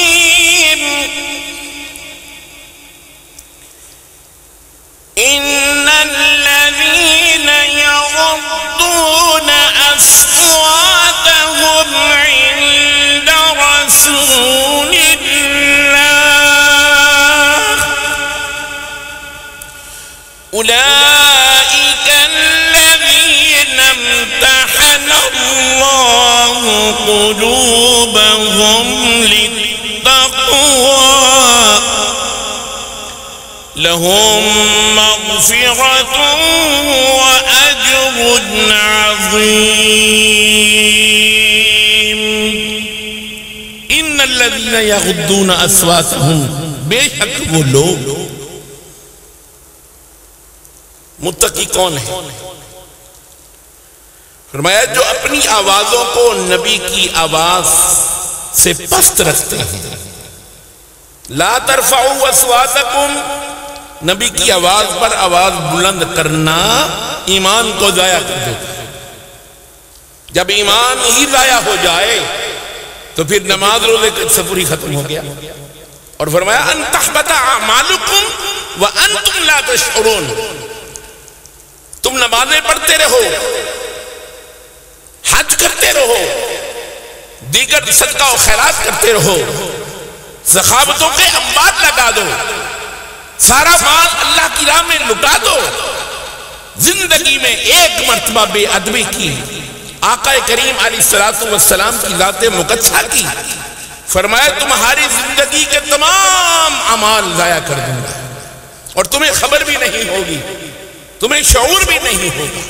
ان الذین یغضون اصواتهم عند رسول اللہ اولئک الذین امتحن اللہ قلوبهم للتقوى لهم مغفرة وأجر عظيم۔ ان الذین یغضون اصواتهم، بے شک وہ لوگ، متقی کون ہیں؟ فرمایا جو اپنی آوازوں کو نبی کی آواز سے پست رکھتے ہیں۔ لا ترفعوا اصواتکم، نبی کی آواز پر آواز بلند کرنا ایمان کو ضائع کر دیتا ہے۔ جب ایمان ہی ضائع ہو جائے تو پھر نماز روزے کا سفر ہی ختم ہو گیا۔ اور فرمایا ان تحبط اعمالکم وانتم لا تشعرون، تم نمازیں پڑھتے رہو، حج کرتے رہو، دیگر صدقہ و خیرات کرتے رہو، سخاوتوں کے انبار لگا دو، سارا مال اللہ کی راہ میں لٹا دو، زندگی میں ایک مرتبہ بے ادبی کی، آقا کریم علیہ السلام کی ذات مقدسہ کی، فرمایا تمہاری زندگی کے تمام اعمال ضائع کر دوں گا، اور تمہیں خبر بھی نہیں ہوگی، تمہیں شعور بھی نہیں ہوگا۔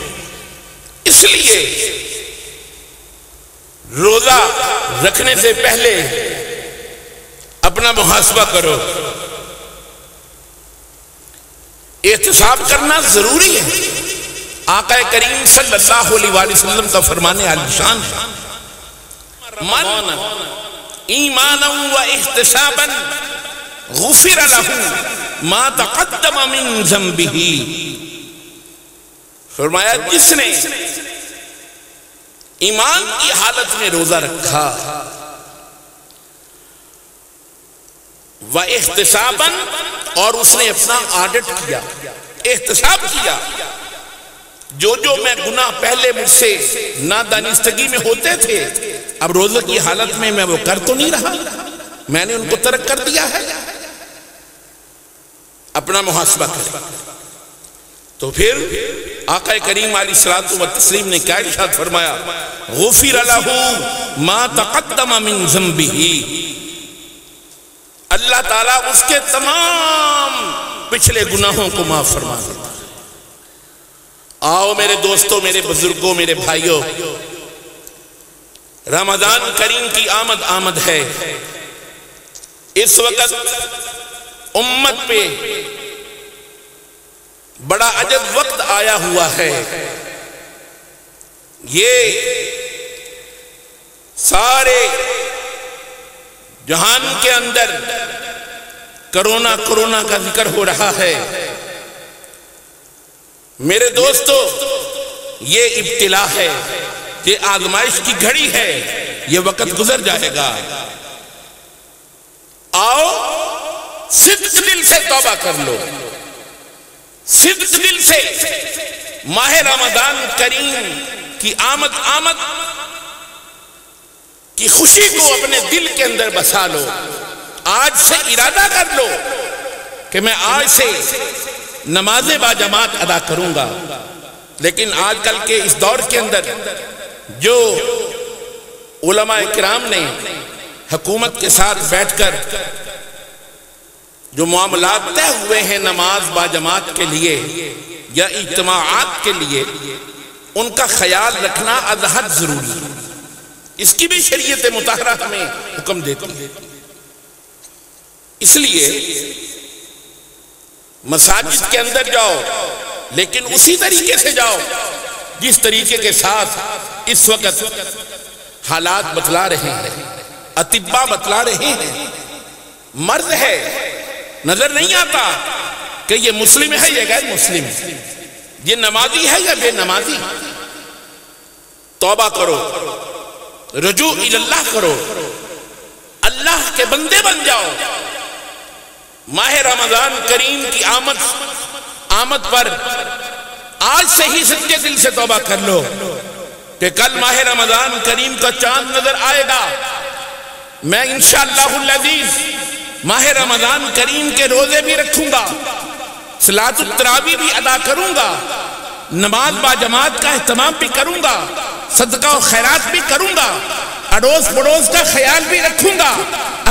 اس لیے روزہ رکھنے سے پہلے اپنا محاسبہ کرو، احتساب کرنا ضروری ہے۔ آقا کریم صلی اللہ علیہ وسلم کا فرمان عالی شان ہے، من ایمانا و احتسابا غفر له ما تقدم من ذنبه، فرمایا جس نے ایمان کی حالت میں روزہ رکھا و احتسابا، اور اس نے اپنا آڈٹ کیا، احتساب کیا، جو میں گناہ پہلے مجھ سے نادانستگی میں ہوتے تھے اب روزہ کی حالت میں وہ کر تو نہیں رہا، میں نے ان کو ترک کر دیا ہے، اپنا محاسبہ کریں۔ تو پھر آقا کریم علیہ السلام نے کیا ارشاد فرمایا؟ غفر له ما تقدم من ذنبه، اللہ تعالیٰ اس کے تمام پچھلے گناہوں کو معاف فرما دیتا۔ آؤ میرے دوستوں، میرے بزرگوں، میرے بھائیوں، رمضان کریم کی آمد ہے۔ اس وقت امت پہ بڑا عجب وقت آیا ہوا ہے، یہ سارے جہان کے اندر کرونا کا ذکر ہو رہا ہے۔ میرے دوستو، یہ ابتلا ہے، یہ آزمائش کی گھڑی ہے، یہ وقت گزر جائے گا، آؤ صدق دل سے توبہ کر لو، صدق دل سے ماہ رمضان کریم کی آمد کی خوشی کو اپنے دل کے اندر بسا لو۔ آج سے ارادہ کر لو کہ میں آج سے نماز با جماعت ادا کروں گا۔ لیکن آج کل کے اس دور کے اندر جو علماء کرام نے حکومت کے ساتھ بیٹھ کر جو معاملات طے ہوئے ہیں نماز با جماعت کے لیے یا اجتماعات کے لیے، ان کا خیال رکھنا از حد ضروری ہے۔ اس کی بھی شریعت مطہرہ ہمیں حکم دیتی ہے۔ اس لیے مساجد کے اندر جاؤ، لیکن اسی طریقے سے جاؤ جس طریقے کے ساتھ اس وقت حالات بتلا رہے ہیں، اطباء بتلا رہے ہیں۔ مرض ہے، نظر نہیں آتا کہ یہ مسلم ہے یا غیر مسلم، یہ نمازی ہے یا بے نمازی۔ توبہ کرو، رجوع اللہ کرو، اللہ کے بندے بن جاؤ۔ ماہ رمضان کریم کی آمد پر آج سے ہی سچے دل سے توبہ کر لو کہ کل ماہ رمضان کریم کا چاند نظر آئے گا، میں انشاءاللہ العزیز ماہ رمضان کریم کے روزے بھی رکھوں گا، صلاۃ التراویح بھی ادا کروں گا، نماز با جماعت کا اہتمام بھی کروں گا، صدقہ و خیرات بھی کروں گا، اڑوس پڑوس کا خیال بھی رکھوں گا،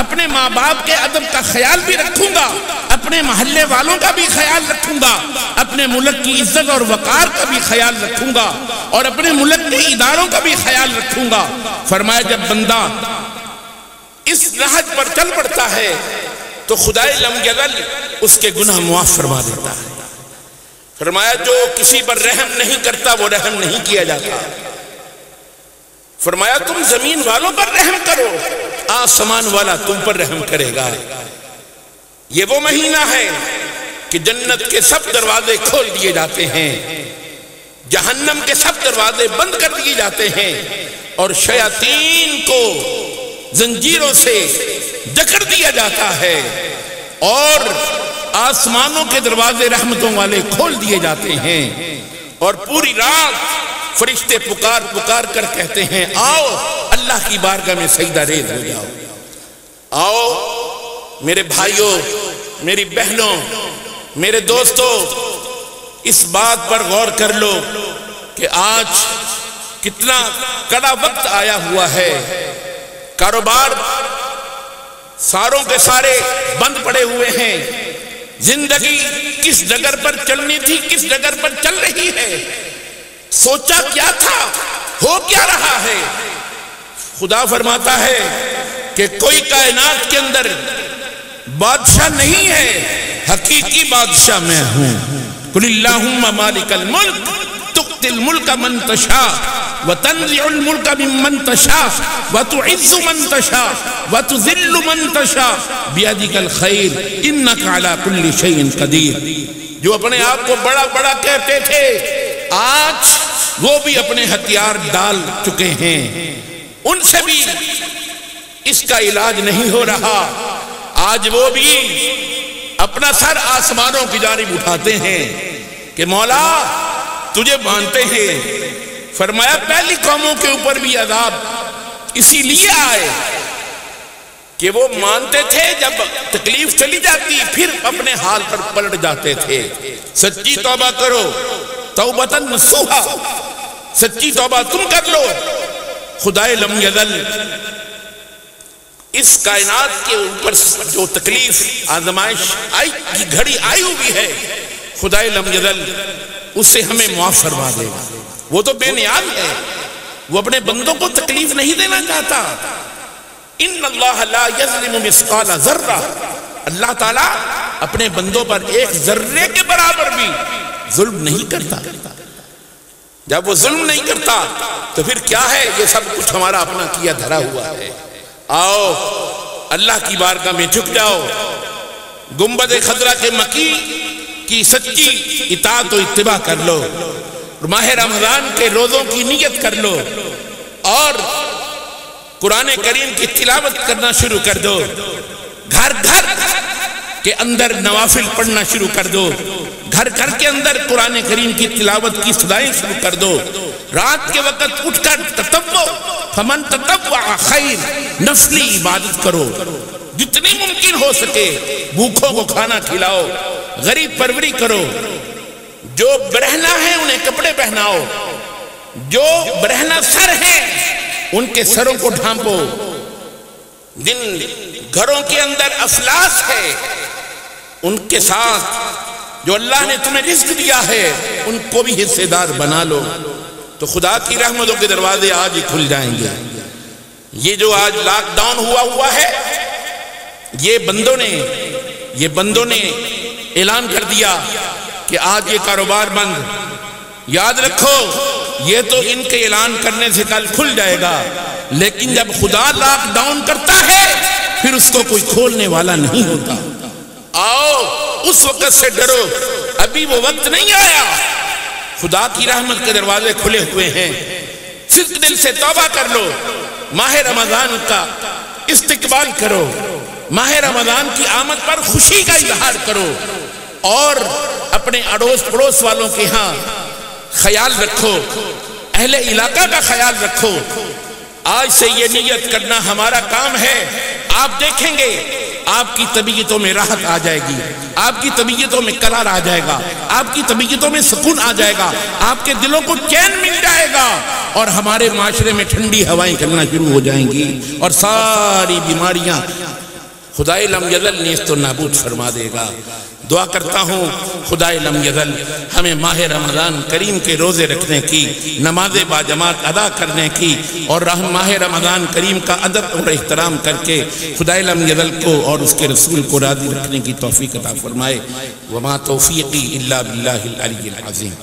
اپنے ماں باپ کے ادب کا خیال بھی رکھوں گا، اپنے محلے والوں کا بھی خیال رکھوں گا، اپنے ملک کی عزت اور وقار کا بھی خیال رکھوں گا، اور اپنے ملک کے اداروں کا بھی خیال رکھوں گا۔ فرمایا جب بندہ اس نہج پر چل پڑتا ہے تو خدائے لم یزل اس کے گناہ معاف فرما دیتا ہے۔ فرمایا جو کسی پر رحم نہیں کرتا وہ رحم نہیں کیا جاتا۔ فرمایا تم زمین والوں پر رحم کرو، آسمان والا تم پر رحم کرے گا۔ یہ وہ مہینہ ہے کہ جنت کے سب دروازے کھول دیے جاتے ہیں، جہنم کے سب دروازے بند کر دیے جاتے ہیں، اور شیاطین کو زنجیروں سے جکڑ دیا جاتا ہے، اور آسمانوں کے دروازے رحمتوں والے کھول دیے جاتے ہیں، اور پوری رات فرشتے پکار پکار کر کہتے ہیں آؤ اللہ کی بارگاہ میں سجدہ ریز ہو جاؤ۔ آؤ میرے بھائیوں، میری بہنوں، میرے دوستوں، اس بات پر غور کر لو کہ آج کتنا کڑا وقت آیا ہوا ہے۔ کاروبار ساروں کے سارے بند پڑے ہوئے ہیں، زندگی کس ڈگر پر چلنی تھی کس ڈگر پر چل رہی ہے، سوچا کیا تھا ہو کیا رہا ہے۔ خدا فرماتا ہے کہ کوئی کائنات کے اندر بادشاہ نہیں ہے، حقیقی بادشاہ میں ہوں۔ قل اللہم مالک الملک تؤتی الملک من تشاء وتنزع الملک ممن تشاء وتعز من تشاء وتذل من تشاء بیدک الخیر انک علی کل شیء قدیر۔ جو اپنے آپ کو بڑا بڑا کہتے تھے آج وہ بھی اپنے ہتھیار ڈال چکے ہیں، ان سے بھی اس کا علاج نہیں ہو رہا۔ آج وہ بھی اپنا سر آسمانوں کی جانب اٹھاتے ہیں کہ مولا تجھے مانتے ہیں۔ فرمایا پہلی قوموں کے اوپر بھی عذاب اسی لیے آئے کہ وہ مانتے تھے، جب تکلیف چلی جاتی پھر اپنے حال پر پلٹ جاتے تھے۔ سچی توبہ کرو، توبتاً نصوحا، سچی توبہ تم کر لو۔ خدائے لم یزل اس کائنات کے اوپر جو تکلیف آزمائش کی گھڑی آئی ہوئی ہے، خدائے لم یزل اسے ہمیں معاف فرما دے گا۔ وہ تو بے نیاز ہے، وہ اپنے بندوں کو تکلیف نہیں دینا چاہتا۔ ان اللہ لا یظلم مثقال ذرہ، اللہ تعالیٰ اپنے بندوں پر ایک ذرے کے برابر بھی ظلم نہیں کرتا۔ جب وہ ظلم نہیں کرتا تو پھر کیا ہے، یہ سب کچھ ہمارا اپنا کیا دھرا ہوا ہے۔ آؤ اللہ کی بارگاہ میں جھک جاؤ، گنبد خضرا کے مکی کی سچی اطاعت و اتباع کر لو، ماہ رمضان کے روزوں کی نیت کر لو، اور قرآن کریم کی تلاوت کرنا شروع کر دو، گھر گھر کے اندر نوافل پڑھنا شروع کر دو، گھر گھر کے اندر قرآن کریم کی تلاوت کی صدائیں شروع کر دو، رات کے وقت اٹھ کر تطوع فمن تطوع خیر، نفلی عبادت کرو، جتنی ممکن ہو سکے بھوکھوں کو کھانا کھلاؤ، غریب پروری کرو، جو برہنہ ہیں انہیں کپڑے پہناؤ، جو برہنہ سر ہیں ان کے سروں کو ڈھانپو، جن گھروں کے اندر افلاس ہے ان کے ساتھ جو اللہ نے تمہیں رزق دیا ہے ان کو بھی حصے دار بنا لو، تو خدا کی رحمتوں کے دروازے آج ہی کھل جائیں گے۔ یہ جو آج لاک ڈاؤن ہوا ہے، یہ بندوں نے اعلان کر دیا کہ آج یہ کاروبار بند۔ یاد رکھو یہ تو ان کے اعلان کرنے سے کل کھل جائے گا، لیکن جب خدا لاک ڈاؤن کرتا ہے پھر اس کو کوئی کھولنے والا نہیں ہوتا۔ آؤ اس وقت سے ڈرو، ابھی وہ وقت نہیں آیا، خدا کی رحمت کے دروازے کھلے ہوئے ہیں۔ صدق دل سے توبہ کر لو، ماہ رمضان کا استقبال کرو، ماہ رمضان کی آمد پر خوشی کا اظہار کرو، اور اپنے اڑوس پڑوس والوں کے ہاں خیال رکھو، اہل علاقہ کا خیال رکھو۔ آج سے یہ نیت کرنا ہمارا کام ہے، آپ دیکھیں گے آپ کی طبیعتوں میں راحت آ جائے گی، آپ کی طبیعتوں میں قرار آ جائے گا، آپ کی طبیعتوں میں سکون آ جائے گا، آپ کے دلوں کو چین مل جائے گا، اور ہمارے معاشرے میں ٹھنڈی ہوائیں چلنا شروع ہو جائیں گی، اور ساری بیماریاں خدائے لم یزل نیست و نابود فرما دے گا۔ دعا کرتا ہوں خدائے لم یزل ہمیں ماہ رمضان کریم کے روزے رکھنے کی، نماز باجماعت ادا کرنے کی، اور ماہ رمضان کریم کا ادب اور احترام کر کے خدائے لم یزل کو اور اس کے رسول کو راضی رکھنے کی توفیق عطا فرمائے۔ وما توفیقی الا باللہ العلی العظیم۔